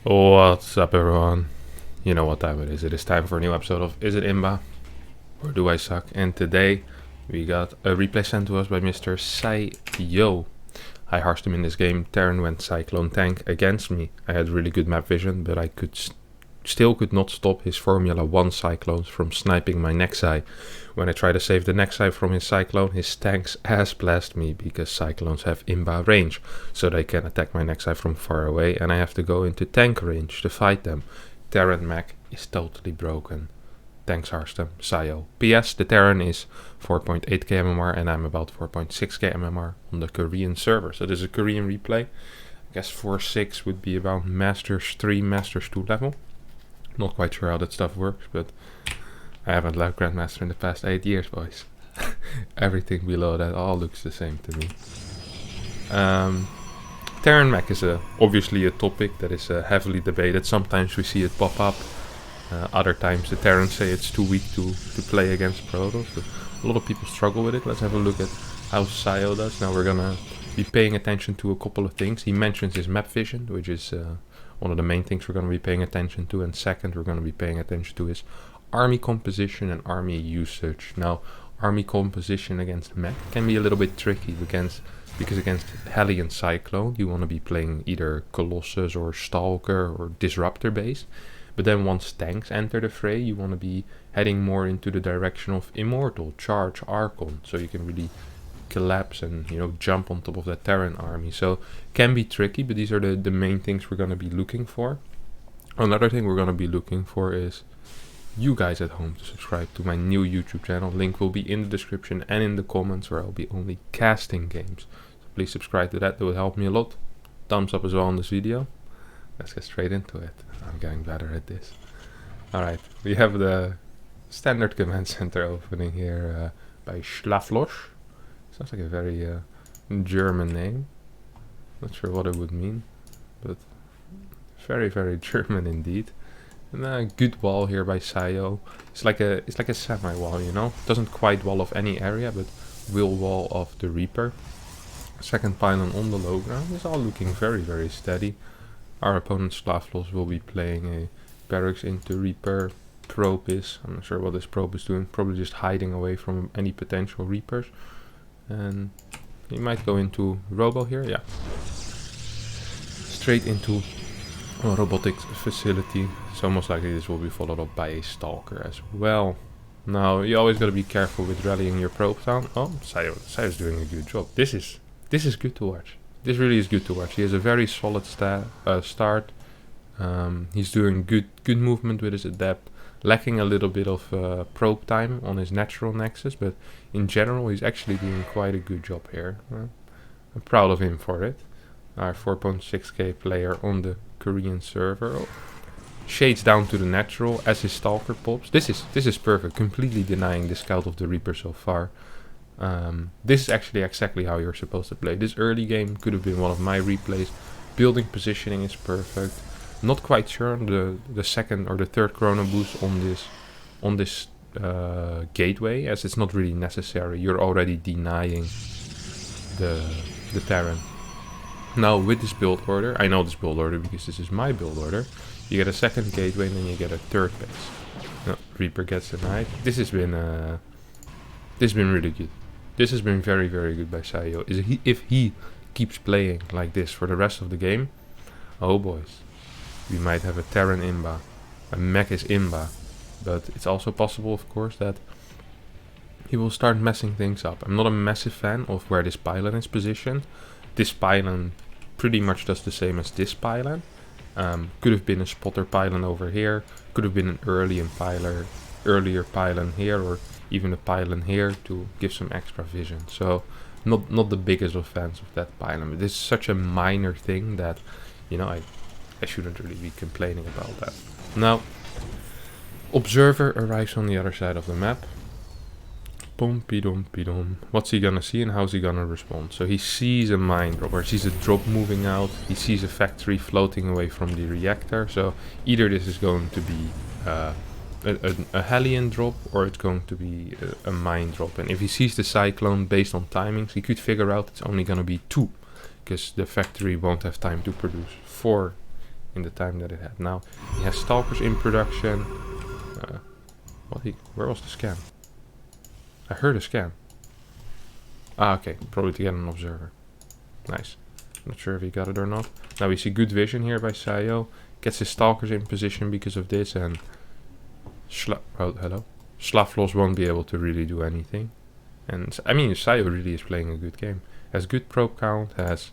What's up, everyone? You know what time it is. It is time for a new episode of Is It Imba? Or Do I Suck? And today we got a replay sent to us by Mr.Sehyo. I Harstem in this game. Terran went Cyclone Tank against me. I had really good map vision, but I still could not stop his Formula 1 Cyclones from sniping my Nexi. When I tried to save the Nexi from his Cyclone, his tanks ass blast me because Cyclones have Imba range, so they can attack my Nexi from far away, and I have to go into tank range to fight them. Terran MECH is totally broken. Thanks Harstem, Sehyo. PS, the Terran is 4.8k MMR and I'm about 4.6k MMR on the Korean server. So this is a Korean replay. I guess 4.6 would be about Masters 3, Masters 2 level. Not quite sure how that stuff works, but I haven't left Grandmaster in the past 8 years, boys. Everything below that all looks the same to me. Terran MECH is obviously a topic that is heavily debated. Sometimes we see it pop up. Other times the Terrans say it's too weak to play against Protoss. But a lot of people struggle with it. Let's have a look at how Sehyo does. Now we're gonna be paying attention to a couple of things. He mentions his map vision, which is one of the main things we're going to be paying attention to. And second, we're going to be paying attention to his army composition and army usage. Now, army composition against MECH can be a little bit tricky because against Heli and Cyclone, you want to be playing either Colossus or Stalker or Disruptor base. But then once tanks enter the fray, you want to be heading more into the direction of Immortal, Charge, Archon, so you can really collapse and, you know, jump on top of that Terran army. So can be tricky, but these are the main things we're going to be looking for. Another thing we're going to be looking for is you guys at home to subscribe to my new YouTube channel. Link will be in the description and in the comments, where I'll be only casting games. So please subscribe to that. That would help me a lot. Thumbs up as well on this video. Let's get straight into it. I'm getting better at this. Alright, we have the standard command center opening here by Schlaflosch. Sounds like a very German name. Not sure what it would mean, but very, very German indeed. And a good wall here by Sehyo. It's like a semi-wall, you know. Doesn't quite wall off any area, but will wall off the Reaper. Second pylon on the low ground is all looking very, very steady. Our opponent Schlaflosch will be playing a barracks into Reaper. Probe is, I'm not sure what this probe is doing, probably just hiding away from any potential Reapers. And he might go into Robo here, yeah. Straight into a robotics facility. So most likely this will be followed up by a Stalker as well. Now you always gotta be careful with rallying your probe down. Oh, Sehyo's doing a good job. This is good to watch. This really is good to watch. He has a very solid start. He's doing good movement with his adept. Lacking a little bit of probe time on his natural nexus, but in general he's actually doing quite a good job here. I'm proud of him for it. Our 4.6k player on the Korean server shades down to the natural as his Stalker pops. This is perfect, completely denying the scout of the Reaper so far. This is actually exactly how you're supposed to play. This early game could have been one of my replays. Building positioning is perfect. Not quite sure on the second or the third chrono boost on this gateway, as it's not really necessary. You're already denying the Terran. Now with this build order, I know this build order because this is my build order. You get a second gateway and then you get a third base. No, Reaper gets denied. This has been really good. This has been very, very good by Sehyo. If he keeps playing like this for the rest of the game, oh boys, we might have a Terran Imba, a MECH is Imba, but it's also possible, of course, that he will start messing things up. I'm not a massive fan of where this pylon is positioned. This pylon pretty much does the same as this pylon. Could have been a spotter pylon over here, could have been an earlier pylon here, or even a pylon here to give some extra vision. So not the biggest of fans of that pylon, but this is such a minor thing that, you know, I shouldn't really be complaining about that. Now, Observer arrives on the other side of the map. Pidom. What's he gonna see and how's he gonna respond? So he sees a mine drop, or sees a drop moving out. He sees a factory floating away from the reactor. So either this is going to be a Hellion drop, or it's going to be a mine drop. And if he sees the Cyclone based on timings, he could figure out it's only gonna be 2, because the factory won't have time to produce 4 in the time that it had. Now he has Stalkers in production. Where was the scan? I heard a scan. Ah, okay, probably to get an observer. Nice. Not sure if he got it or not. Now we see good vision here by Sehyo. Gets his Stalkers in position because of this, and Slavlos won't be able to really do anything. And I mean, Sehyo really is playing a good game. Has good probe count. Has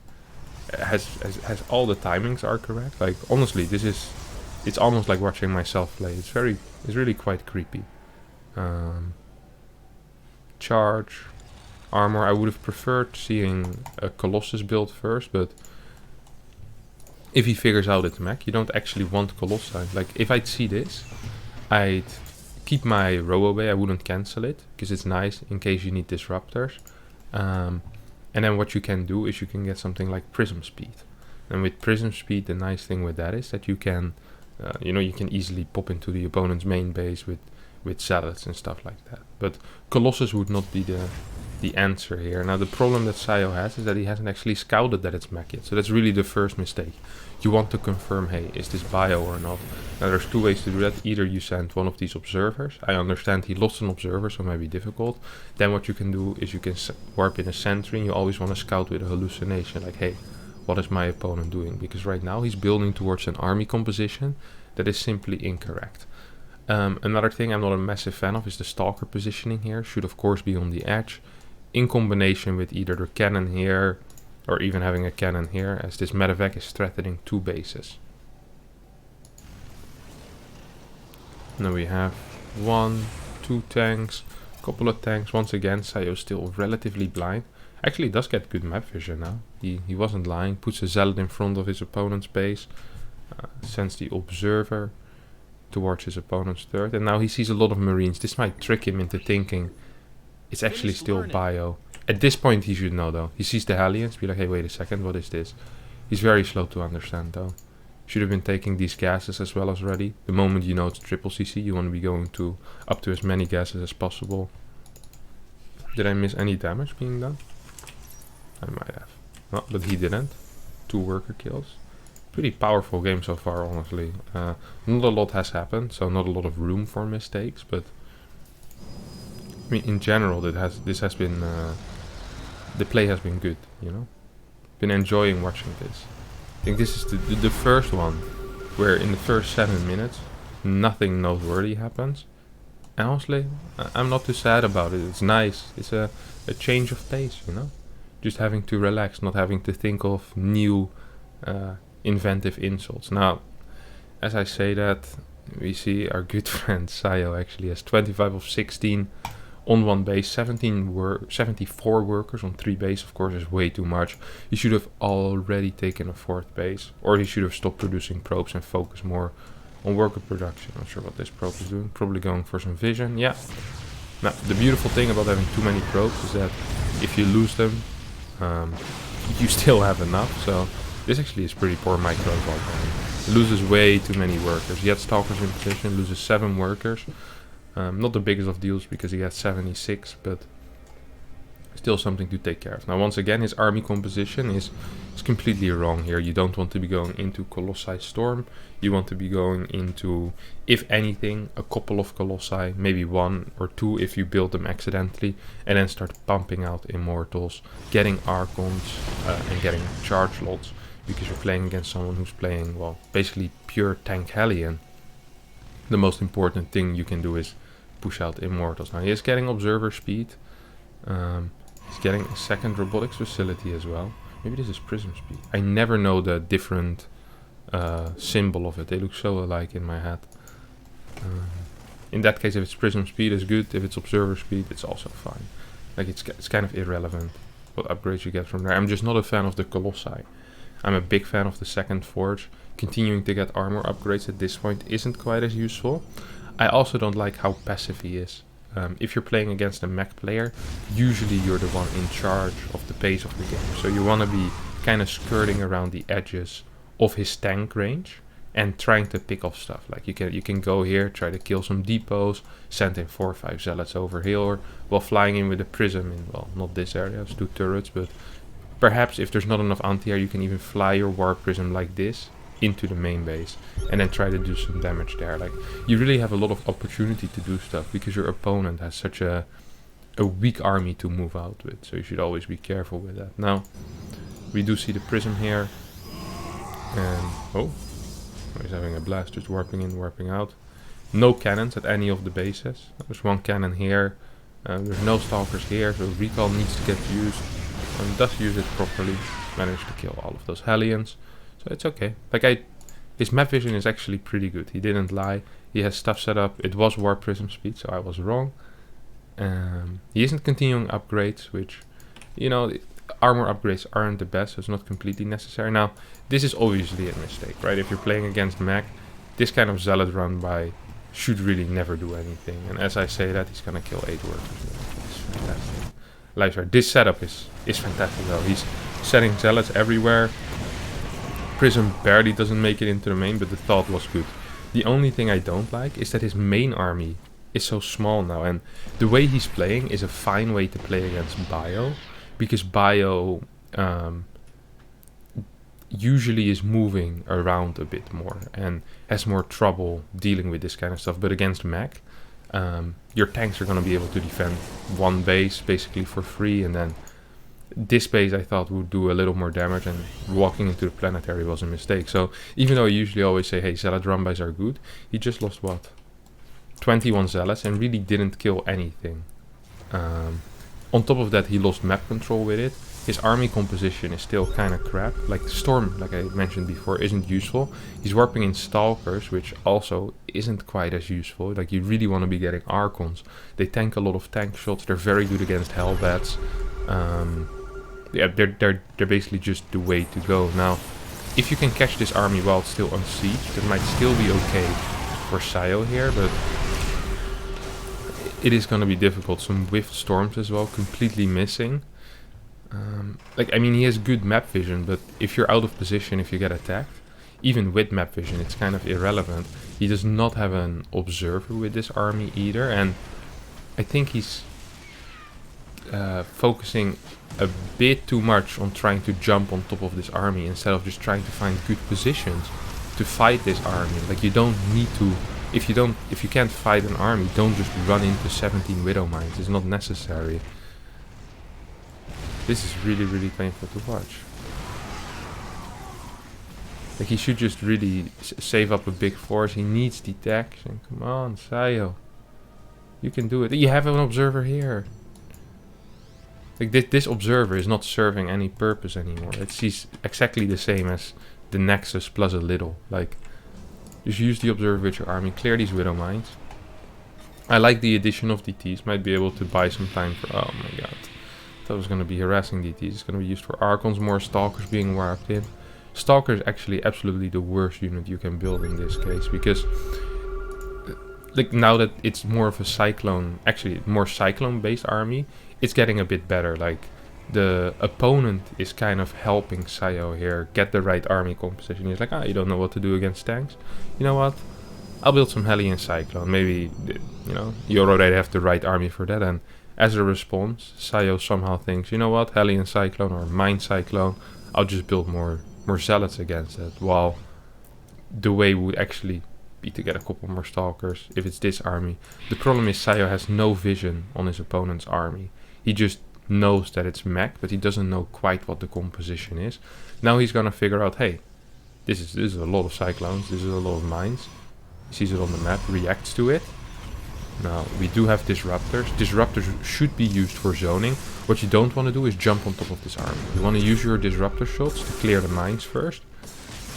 all the timings are correct. Like honestly, it's almost like watching myself play. It's really quite creepy. Charge, armor. I would have preferred seeing a Colossus build first, but if he figures out it's mech, you don't actually want Colossi. Like if I'd see this, I'd keep my Robo Bay. I wouldn't cancel it because it's nice in case you need disruptors. And then what you can do is you can get something like Prism Speed. And with Prism Speed, the nice thing with that is that you can, you can easily pop into the opponent's main base with zealots and stuff like that. But Colossus would not be the answer here. Now the problem that Sehyo has is that he hasn't actually scouted that it's mech yet. So that's really the first mistake. You want to confirm, hey, is this bio or not? Now there's two ways to do that. Either you send one of these observers. I understand he lost an observer, so it might be difficult. Then what you can do is you can warp in a sentry, and you always want to scout with a hallucination. Like, hey, what is my opponent doing? Because right now he's building towards an army composition that is simply incorrect. Another thing I'm not a massive fan of is the Stalker positioning here. Should of course be on the edge, in combination with either the cannon here or even having a cannon here, as this medevac is threatening two bases. Now we have 1, 2 tanks, a couple of tanks. Once again, Sehyo still relatively blind. Actually does get good map vision now. He wasn't lying. Puts a zealot in front of his opponent's base, sends the observer towards his opponent's third, and now he sees a lot of marines. This might trick him into thinking it's actually still bio. At this point he should know though. He sees the Hellions, be like, hey, wait a second, what is this? He's very slow to understand though. Should have been taking these gases as well as ready. The moment you know it's triple CC, you want to be going up to as many gases as possible. Did I miss any damage being done? I might have. No, but he didn't. 2 worker kills. Pretty powerful game so far, honestly. Not a lot has happened, so not a lot of room for mistakes, but I mean, in general, this has been the play has been good, Been enjoying watching this. I think this is the first one where in the first 7 minutes nothing noteworthy happens. And honestly, I'm not too sad about it. It's nice. It's a change of pace, Just having to relax, not having to think of new inventive insults. Now, as I say that, we see our good friend Sehyo actually has 25 of 16 on 1 base, 74 workers on 3 base. Of course is way too much. He should have already taken a 4th base, or he should have stopped producing probes and focus more on worker production. Not sure what this probe is doing. Probably going for some vision. Yeah. Now the beautiful thing about having too many probes is that if you lose them, you still have enough. So this actually is pretty poor micro evolve. Loses way too many workers. He had Stalkers in position, loses 7 workers. Not the biggest of deals because he had 76, but still something to take care of. Now once again, his army composition is completely wrong here. You don't want to be going into Colossi Storm. You want to be going into, if anything, a couple of Colossi, maybe 1 or 2 if you build them accidentally, and then start pumping out Immortals, getting Archons, and getting charge lots, because you're playing against someone who's playing, well, basically pure tank Hellion. The most important thing you can do is push out Immortals. Now he is getting observer speed. He's getting a 2nd robotics facility as well. Maybe this is prism speed. I never know the different symbol of it. They look so alike in my head. In that case, if it's prism speed, it's good. If it's observer speed, it's also fine. Like it's kind of irrelevant what upgrades you get from there. I'm just not a fan of the Colossi. I'm a big fan of the 2nd Forge. Continuing to get armor upgrades at this point isn't quite as useful. I also don't like how passive he is. If you're playing against a mech player, usually you're the one in charge of the pace of the game. So you want to be kind of skirting around the edges of his tank range and trying to pick off stuff. Like you can go here, try to kill some depots, send in 4 or 5 zealots over here, while flying in with a prism in, well, not this area, it's 2 turrets, but perhaps if there's not enough anti-air, you can even fly your war prism like this into the main base and then try to do some damage there. Like, you really have a lot of opportunity to do stuff because your opponent has such a weak army to move out with, so you should always be careful with that. Now, we do see the prism here, and oh, he's having a blast, just warping in, warping out. No cannons at any of the bases. There's one cannon here, there's no stalkers here, so recall needs to get used, and does use it properly. Managed to kill all of those Hellions, so it's okay. Like, his map vision is actually pretty good, he didn't lie. He has stuff set up, it was warp prism speed, so I was wrong. He isn't continuing upgrades, which, you know, armor upgrades aren't the best, so it's not completely necessary. Now, this is obviously a mistake, right? If you're playing against MECH, this kind of zealot run by should really never do anything. And as I say that, he's gonna kill 8 workers. It's fantastic. Livestar, this setup is fantastic though. He's setting zealots everywhere. Prism barely doesn't make it into the main, but the thought was good. The only thing I don't like is that his main army is so small now, and the way he's playing is a fine way to play against Bio, because Bio usually is moving around a bit more and has more trouble dealing with this kind of stuff. But against MECH, your tanks are going to be able to defend one base basically for free, and then this base I thought would do a little more damage, and walking into the planetary was a mistake. So even though I usually always say, hey, zealot run bys are good, he just lost what? 21 zealots and really didn't kill anything. On top of that, he lost map control with it. His army composition is still kind of crap. Like Storm, like I mentioned before, isn't useful. He's warping in Stalkers, which also isn't quite as useful. Like, you really want to be getting Archons. They tank a lot of tank shots. They're very good against Hellbats. Yeah, they're basically just the way to go. Now, if you can catch this army while it's still on siege, that might still be okay for Sehyo here, but it is going to be difficult. Some Whiffed Storms as well, completely missing. Like, I mean, he has good map vision, but if you're out of position, if you get attacked, even with map vision, it's kind of irrelevant. He does not have an observer with this army either, and I think he's focusing a bit too much on trying to jump on top of this army instead of just trying to find good positions to fight this army. Like, you don't need to, if you can't fight an army, don't just run into 17 Widow Mines. It's not necessary. This is really, really painful to watch. Like, he should just really save up a big force. He needs detection. Come on, Sehyo. You can do it. You have an observer here. Like, this observer is not serving any purpose anymore. It's exactly the same as the Nexus plus a little. Like, just use the observer with your army. Clear these Widow Mines. I like the addition of DTs. Might be able to buy some time for... Oh my god. That was going to be harassing DTs. It's going to be used for Archons, more Stalkers being warped in. Stalker is actually absolutely the worst unit you can build in this case, because like, now that it's more of a Cyclone, actually more Cyclone based army, it's getting a bit better. Like, the opponent is kind of helping Sehyo here get the right army composition. He's like, you don't know what to do against tanks. You know what? I'll build some Hellion Cyclone. Maybe, you know, you already have the right army for that, and as a response, Sehyo somehow thinks, you know what, Hellion Cyclone or Mine Cyclone, I'll just build more Zealots against it. While the way would actually be to get a couple more Stalkers if it's this army. The problem is Sehyo has no vision on his opponent's army. He just knows that it's MECH, but he doesn't know quite what the composition is. Now he's gonna figure out, hey, this is a lot of Cyclones, this is a lot of Mines. He sees it on the map, reacts to it. Now, we do have Disruptors. Disruptors should be used for zoning. What you don't want to do is jump on top of this army. You want to use your Disruptor shots to clear the mines first.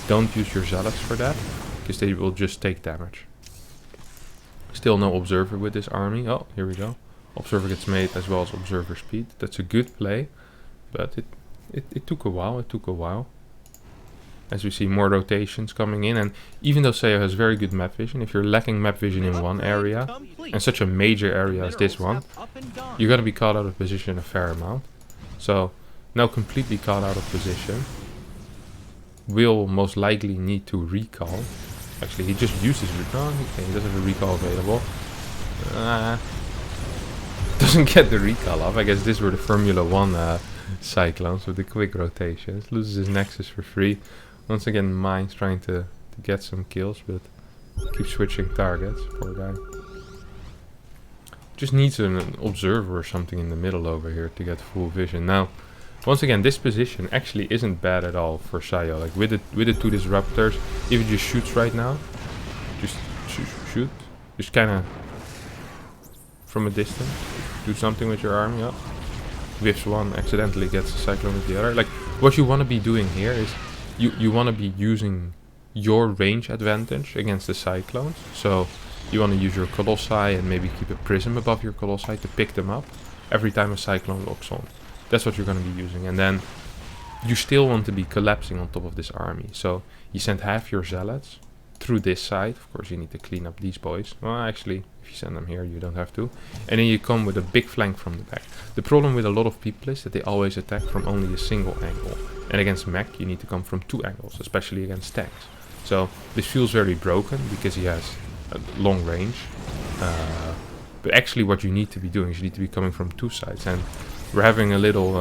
Don't use your Zealots for that, because they will just take damage. Still no Observer with this army. Oh, here we go. Observer gets made as well as Observer speed. That's a good play, but it took a while. It took a while. As we see more rotations coming in, and even though Sehyo has very good map vision, if you're lacking map vision in one area, and such a major area as this one, you're going to be caught out of position a fair amount. So, now completely caught out of position, will most likely need to recall. Actually, he just used his recall. Okay, he doesn't have a recall available. Doesn't get the recall off. I guess these were the Formula 1 Cyclones with the quick rotations. Loses his Nexus for free. Once again, Mines trying to get some kills, but keep switching targets. Poor guy. Just needs an observer or something in the middle over here to get full vision. Now, once again, this position actually isn't bad at all for Sehyo. Like with the 2 disruptors, if he just shoots right now, just shoot, just kind of from a distance, do something with your army up. Whiffs one, accidentally gets a cyclone with the other. Like what you want to be doing here is you want to be using your range advantage against the cyclones. So you want to use your colossi and maybe keep a prism above your colossi to pick them up every time a cyclone locks on. That's what you're going to be using. And then you still want to be collapsing on top of this army. So you send half your zealots through this side. Of course, you need to clean up these boys. Well, actually, if you send them here, you don't have to. And then you come with a big flank from the back. The problem with a lot of people is that they always attack from only a single angle. And against MECH, you need to come from 2 angles, especially against tanks. So this feels very broken because he has a long range. But actually what you need to be doing is you need to be coming from 2 sides. And we're having a little...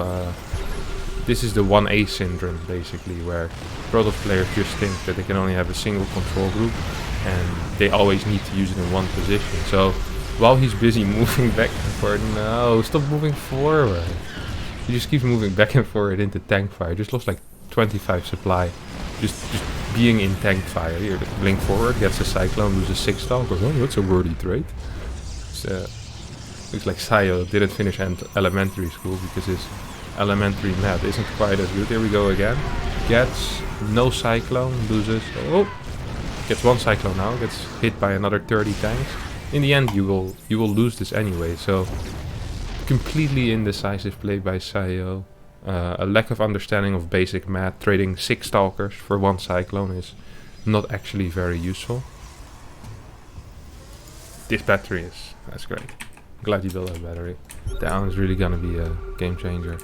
this is the 1A syndrome, basically, where Protoss players just think that they can only have a single control group and they always need to use it in one position. So while he's busy moving back and forth, no, stop moving forward. He just keeps moving back and forward into tank fire. Just lost like 25 supply. Just being in tank fire. Here, blink forward, gets a cyclone, loses 6 stalkers. Oh, that's a worthy trade. Looks like Sehyo didn't finish elementary school because his elementary math isn't quite as good. Here we go again. Gets no cyclone, loses. Oh, gets 1 cyclone now. Gets hit by another 30 tanks. In the end, you will lose this anyway. So completely indecisive play by Sehyo. A lack of understanding of basic math. Trading 6 stalkers for 1 cyclone is not actually very useful. This battery that's great. I'm glad you built that battery. Down is really gonna be a game changer.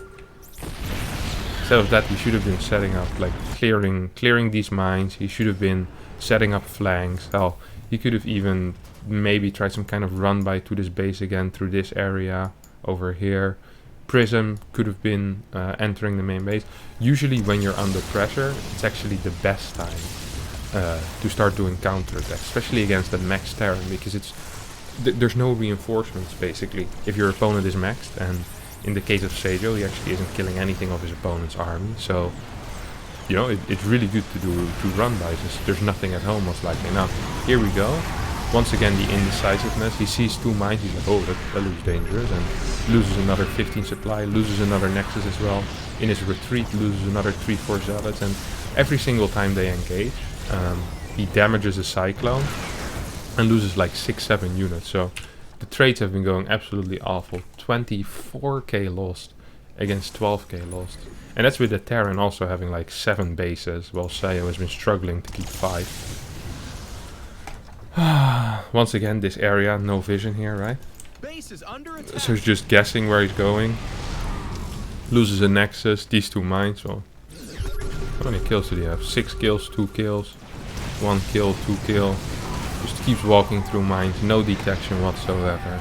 Instead of that, he should have been setting up, like clearing these mines. He should have been setting up flanks. Hell, he could have even maybe tried some kind of run by to this base again through this area over here. Prism could have been entering the main base. Usually when you're under pressure, it's actually the best time to start doing counterattacks, especially against the max terran, because there's no reinforcements basically if your opponent is maxed, and in the case of Sehyo, he actually isn't killing anything of his opponent's army. So you know, it's really good to run by, since there's nothing at home most likely. Now here we go. Once again, the indecisiveness. He sees 2 mines, he's like, oh, that looks dangerous, and loses another 15 supply, loses another nexus as well. In his retreat, loses another 3-4 zealots, and every single time they engage, he damages a cyclone and loses like 6-7 units. So the trades have been going absolutely awful. 24k lost against 12k lost. And that's with the Terran also having like 7 bases, while Sehyo has been struggling to keep 5. Once again, this area, no vision here, right? Base is under attack. So he's just guessing where he's going. Loses a nexus, these 2 mines. Well, how many kills did he have? 6 kills, 2 kills, 1 kill, 2 kill. Just keeps walking through mines, no detection whatsoever.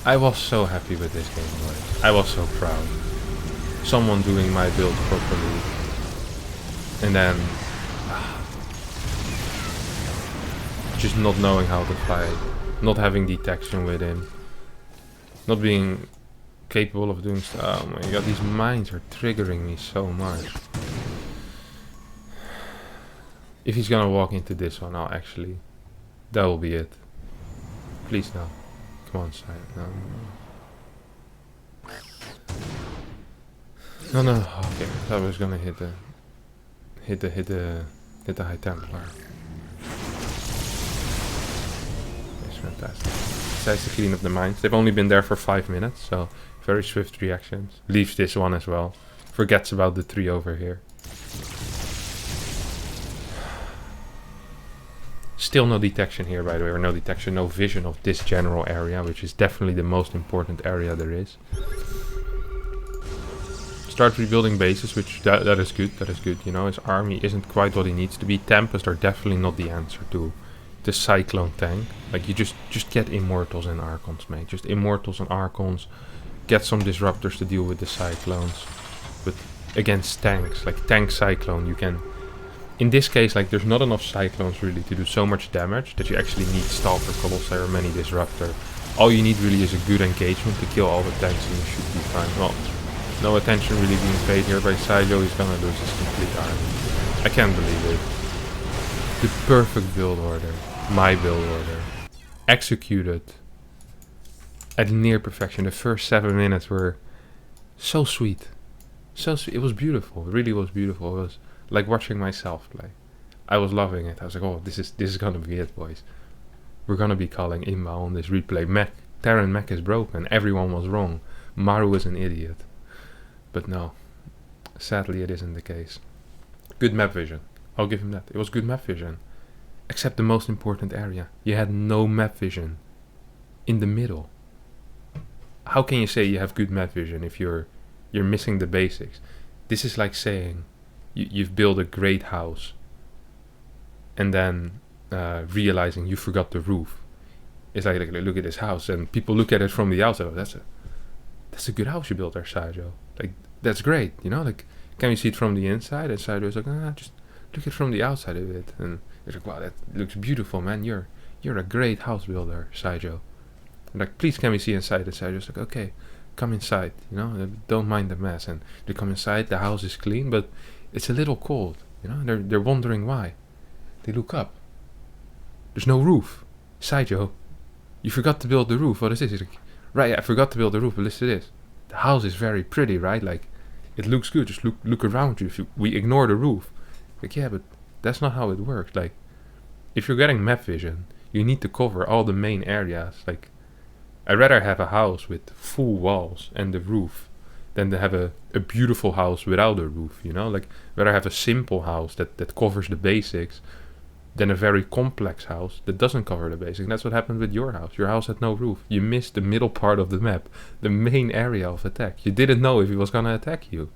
I was so happy with this game, boys. I was so proud. Someone doing my build properly. And then just not knowing how to fight, not having detection with him, not being capable of doing stuff. Oh my god, these mines are triggering me so much. If he's gonna walk into this one, that will be it. Please no. Come on, side. No. No. Okay, I thought I was gonna hit the High Templar. Fantastic. Decides to clean up the mines. They've only been there for 5 minutes, so very swift reactions. Leaves this one as well. Forgets about the 3 over here. Still no detection here, by the way, or no detection, no vision of this general area, which is definitely the most important area there is. Start rebuilding bases, which that is good, you know, his army isn't quite what he needs to be. Tempests are definitely not the answer to the Cyclone tank. Like, you just get Immortals and Archons, mate. Just Immortals and Archons. Get some Disruptors to deal with the Cyclones. But against tanks, like Tank Cyclone, you can in this case, like, there's not enough Cyclones really to do so much damage that you actually need Stalker, Colossi, or Many Disruptor. All you need really is a good engagement to kill all the tanks and you should be fine. Well, no attention really being paid here by Sehyo. He's gonna lose his complete army. I can't believe it. The perfect build order. My build order. Executed at near perfection. The first 7 minutes were so sweet. So sweet. It was beautiful. It really was beautiful. It was like watching myself play. I was loving it. I was like, oh, this is gonna be it, boys. We're gonna be calling Imba on this replay. MECH, Terran MECH is broken. Everyone was wrong. Maru is an idiot. But no, sadly it isn't the case. Good map vision. I'll give him that. It was good map vision. Except the most important area. You had no map vision in the middle. How can you say you have good map vision if you're missing the basics? This is like saying you've built a great house and then realizing you forgot the roof. It's like look at this house, and people look at it from the outside. Oh, that's a good house you built there, Sehyo. Like, that's great, you know. Like, can we see it from the inside? And Sehyo's like, just look at it from the outside of it. And it's like, wow, that looks beautiful, man. You're a great house builder, Sehyo. Like, please, can we see inside? And Sehyo's like, okay, come inside. You know, don't mind the mess. And they come inside. The house is clean, but it's a little cold. You know, they're wondering why. They look up. There's no roof. Sehyo, you forgot to build the roof. What is this? He's like, right, I forgot to build the roof, but listen to this. The house is very pretty, right? Like, it looks good. Just look around you. If we ignore the roof. Like, yeah, but that's not how it works. Like, if you're getting map vision, you need to cover all the main areas. Like, I'd rather have a house with full walls and the roof than to have a beautiful house without a roof, you know? Like, I'd rather have a simple house that covers the basics than a very complex house that doesn't cover the basics. And that's what happened with your house. Your house had no roof. You missed the middle part of the map, the main area of attack. You didn't know if he was gonna attack you.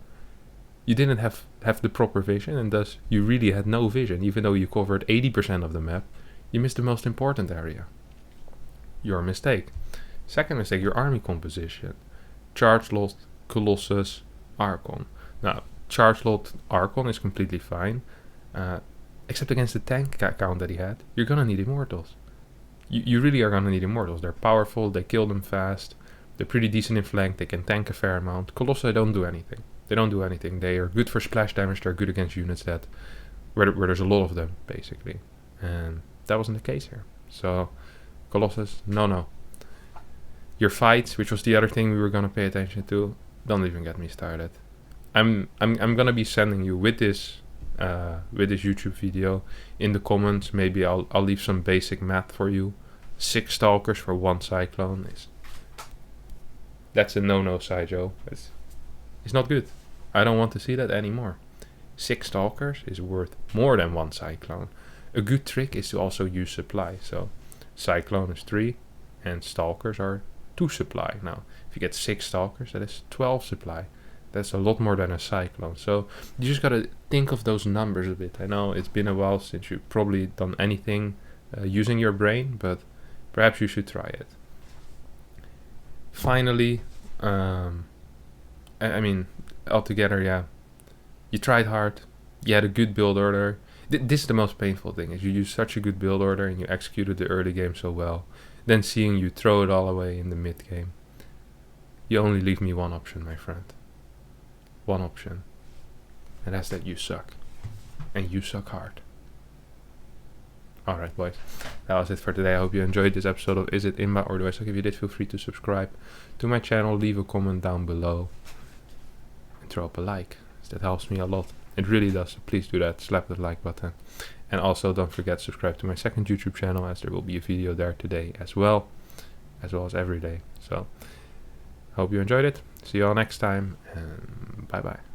You didn't have the proper vision, and thus you really had no vision. Even though you covered 80% of the map, you missed the most important area. Your mistake. Second mistake, your army composition. Charge lot, Colossus, Archon. Now, charge lot Archon is completely fine. Except against the tank count that he had, you're gonna need Immortals. You really are gonna need Immortals. They're powerful, they kill them fast, they're pretty decent in flank, they can tank a fair amount. Colossi don't do anything. They don't do anything. They are good for splash damage, they're good against units that where there's a lot of them, basically. And that wasn't the case here. So, Colossus, no. Your fights, which was the other thing we were gonna pay attention to, don't even get me started. I'm gonna be sending you with this YouTube video in the comments. Maybe I'll leave some basic math for you. 6 Stalkers for 1 Cyclone that's a no-no, Sehyo. It's not good. I don't want to see that anymore. 6 Stalkers is worth more than 1 Cyclone. A good trick is to also use supply. So Cyclone is 3 and Stalkers are 2 supply. Now if you get 6 Stalkers, that is 12 supply. That's a lot more than a Cyclone. So you just gotta think of those numbers a bit. I know it's been a while since you've probably done anything using your brain, but perhaps you should try it. Finally, I mean, altogether, yeah, you tried hard. You had a good build order. This is the most painful thing, is you used such a good build order and you executed the early game so well. Then seeing you throw it all away in the mid game. You only leave me one option, my friend. One option, and that's that you suck, and you suck hard. Alright, boys, that was it for today. I hope you enjoyed this episode of Is It Imba or Do I Suck? If you did, feel free to subscribe to my channel, leave a comment down below, and throw up a like. That helps me a lot. It really does, so please do that. Slap that like button. And also don't forget to subscribe to my second YouTube channel, as there will be a video there today as well as every day. So hope you enjoyed it. See you all next time, and bye bye.